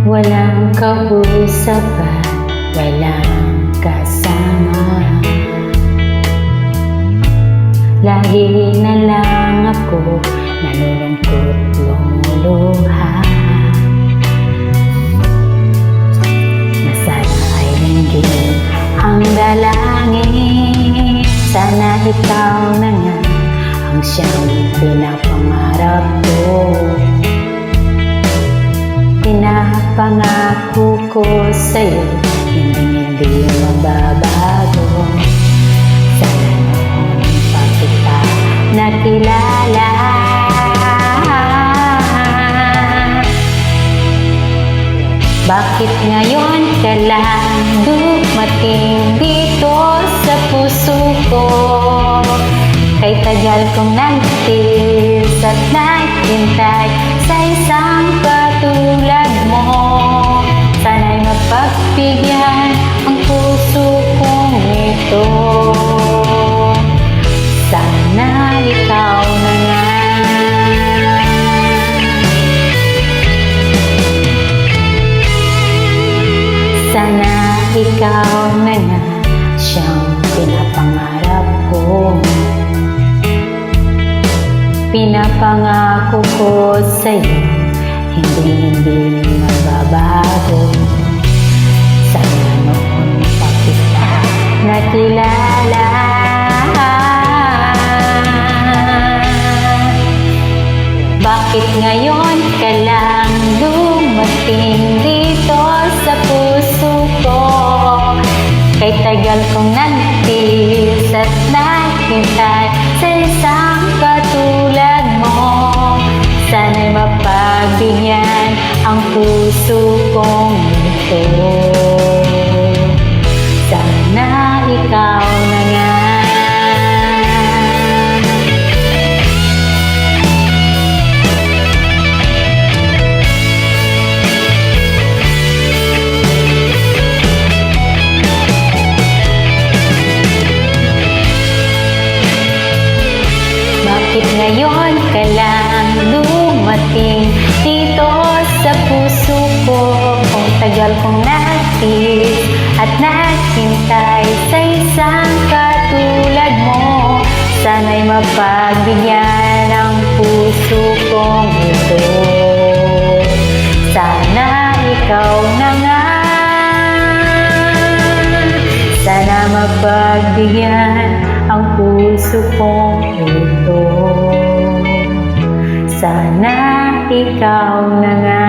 Walang kausap at walang kasama. Lagi na lang ako nalulungkot, lumuluha. Na sana ay hindi ang dalangin. Sana ikaw na nga ang siyang pinapangarap ko. Pinapangako ko sa'yo, hindi mababago. Sana noon pa kita nakilala. Bakit ngayon ka lang dumating dito sa puso ko? Kay tagal kong nagtiis at naghintay sa isang katulad mo. Sana'y mapagbigyan ang puso kong ito. Sana ikaw na nga. Sana ikaw na nga siyang pinapangarap ko. Pinapangako ko sa'yo, hindi mababago. Sana noon pa kita nakilala. Bakit ngayon ka lang dumating dito sa puso ko? Kay tagal kong nagtiis at naghintay sa isang katulad mo. Sana'y mapagbigyan ang puso kong ito. Sana ikaw na nga. Bakit ngayon ka lang dumating dito sa puso ko? Kung tagal kong nagtiis at naghintay sa isang katulad mo. Sana'y mapagbigyan ang puso kong ito. Sana ikaw na nga. Sana mapagbigyan ang puso kong ito. Sana ikaw na nga.